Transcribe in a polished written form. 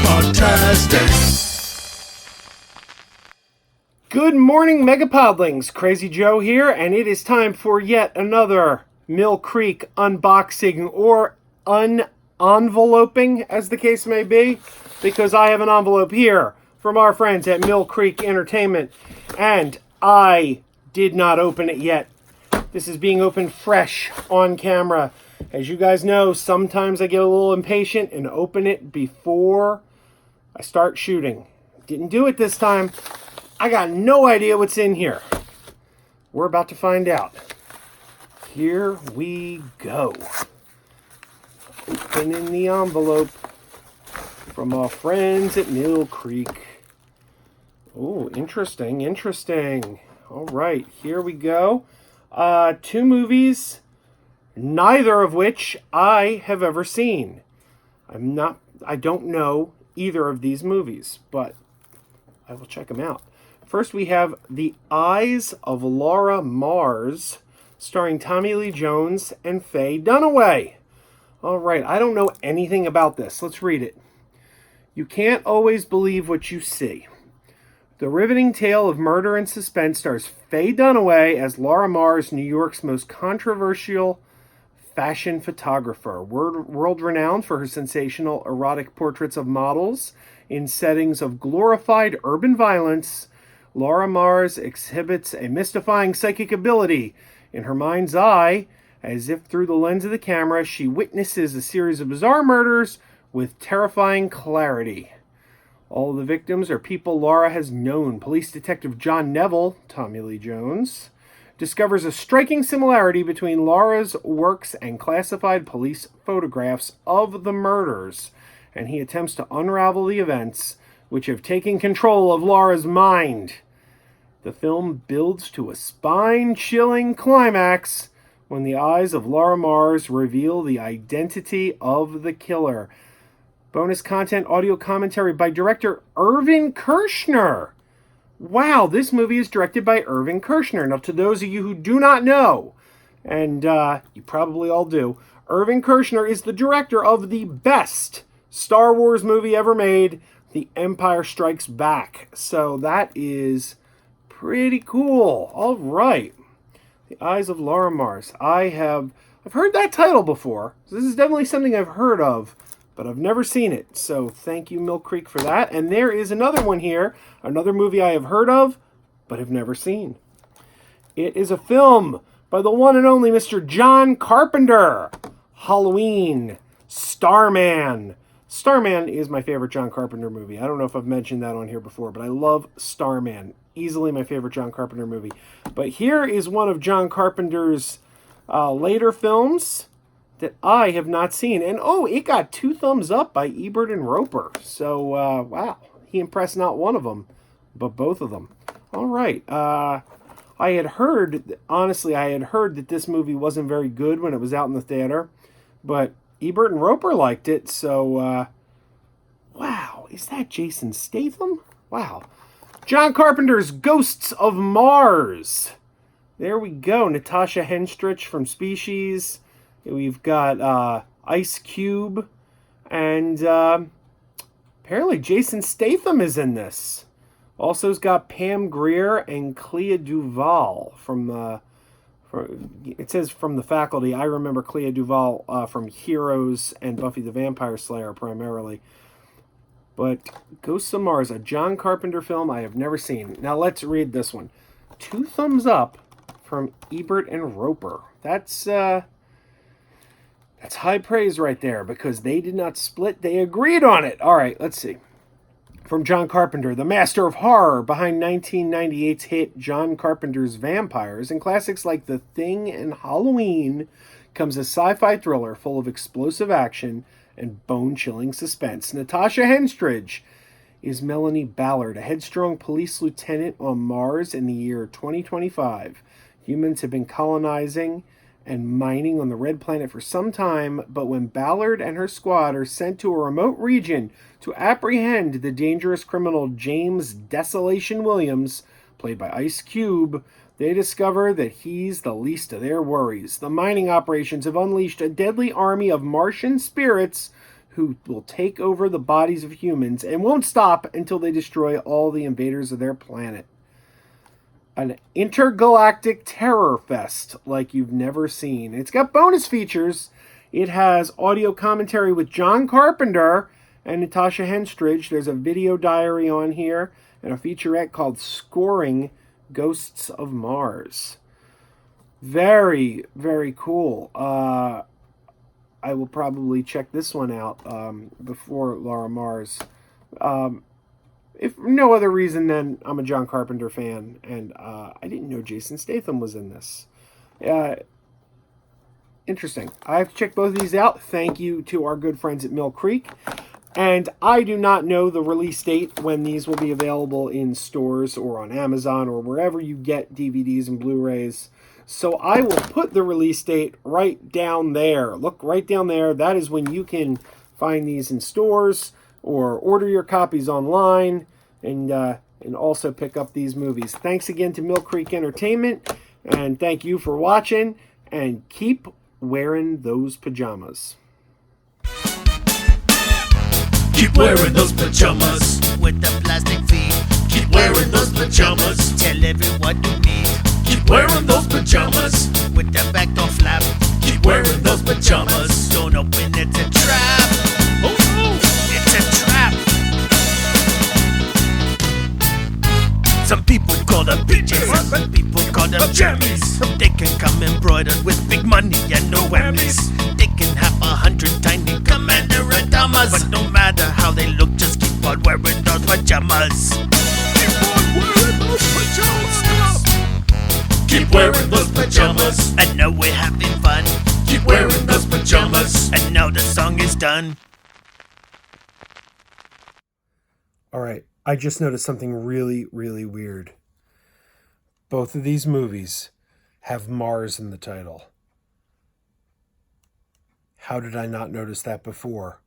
MegaPodTastic. Good morning, Megapodlings. Krazy Joe here, and it is time for yet another Mill Creek unboxing or unenveloping, as the case may be, because I have an envelope here from our friends at Mill Creek Entertainment, and I did not open it yet. This is being opened fresh on camera. As you guys know, sometimes I get a little impatient and open it before I start shooting. Didn't do it this time. I got no idea what's in here. We're about to find out. Here we go. Opening the envelope from our friends at Mill Creek. Oh, interesting. All right, here we go. 2 movies, neither of which I have ever seen. I don't know either of these movies, but I will check them out. First, we have The Eyes of Laura Mars, starring Tommy Lee Jones and Faye Dunaway. All right, I don't know anything about this. Let's read it. You can't always believe what you see. The riveting tale of murder and suspense stars Faye Dunaway as Laura Mars, New York's most controversial fashion photographer. World-renowned for her sensational erotic portraits of models in settings of glorified urban violence, Laura Mars exhibits a mystifying psychic ability. In her mind's eye, as if through the lens of the camera, she witnesses a series of bizarre murders with terrifying clarity. All of the victims are people Laura has known. Police Detective John Neville, Tommy Lee Jones, discovers a striking similarity between Laura's works and classified police photographs of the murders, and he attempts to unravel the events which have taken control of Laura's mind. The film builds to a spine-chilling climax when the eyes of Laura Mars reveal the identity of the killer. Bonus content, audio commentary by director Irvin Kershner. Wow, this movie is directed by Irvin Kershner. Now, to those of you who do not know, and you probably all do, Irvin Kershner is the director of the best Star Wars movie ever made, The Empire Strikes Back. So that is pretty cool. All right. The Eyes of Laura Mars. I've heard that title before. This is definitely something I've heard of, but I've never seen it. So thank you, Mill Creek, for that. And there is another one here, another movie I have heard of, but have never seen. It is a film by the one and only Mr. John Carpenter. Halloween. Starman. Starman is my favorite John Carpenter movie. I don't know if I've mentioned that on here before, but I love Starman. Easily my favorite John Carpenter movie. But here is one of John Carpenter's later films that I have not seen. And it got 2 thumbs up by Ebert and Roper. So, wow. He impressed not one of them, but both of them. All right. I had heard that this movie wasn't very good when it was out in the theater. But Ebert and Roper liked it. So, wow. Is that Jason Statham? Wow. John Carpenter's Ghosts of Mars. There we go. Natasha Henstridge from Species. We've got Ice Cube. And apparently Jason Statham is in this. Also has got Pam Grier and Clea Duvall from it says from the faculty. I remember Clea Duvall from Heroes and Buffy the Vampire Slayer primarily. But Ghosts of Mars, a John Carpenter film I have never seen. Now let's read this one. 2 thumbs up from Ebert and Roper. That's high praise right there because they did not split. They agreed on it. All right, let's see. From John Carpenter, the master of horror behind 1998's hit John Carpenter's Vampires and classics like The Thing and Halloween comes a sci-fi thriller full of explosive action and bone-chilling suspense. Natasha Henstridge is Melanie Ballard, a headstrong police lieutenant on Mars in the year 2025. Humans have been colonizing and mining on the red planet for some time, but when Ballard and her squad are sent to a remote region to apprehend the dangerous criminal James Desolation Williams, played by Ice Cube, they discover that he's the least of their worries. The mining operations have unleashed a deadly army of Martian spirits who will take over the bodies of humans and won't stop until they destroy all the invaders of their planet. An intergalactic terror fest like you've never seen. It's got bonus features. It has audio commentary with John Carpenter and Natasha Henstridge. There's a video diary on here and a featurette called Scoring Ghosts of Mars. Very, very cool. I will probably check this one out before Laura Mars. If for no other reason than I'm a John Carpenter fan, and I didn't know Jason Statham was in this. Interesting. I've checked both of these out. Thank you to our good friends at Mill Creek. And I do not know the release date when these will be available in stores or on Amazon or wherever you get DVDs and Blu-rays. So I will put the release date right down there. Look right down there. That is when you can find these in stores or order your copies online and also pick up these movies. Thanks again to Mill Creek Entertainment, and thank you for watching, and keep wearing those pajamas. Keep wearing those pajamas with the plastic feet. Keep wearing those pajamas. Tell everyone you meet. Keep wearing those pajamas with the back door flap. Keep wearing those pajamas. Don't open, it's a trap. Oh no, it's a trap. Some people call them PJs, some people call them jammies. They can come embroidered with big money and no whammies. They can have 100 tiny commander pajamas, but no matter how they look, just keep on wearing those pajamas. Keep on wearing those pajamas. Keep wearing those pajamas. I know we're having fun. Keep wearing those pajamas. And now the song is done. All right. I just noticed something really, really weird. Both of these movies have Mars in the title. How did I not notice that before?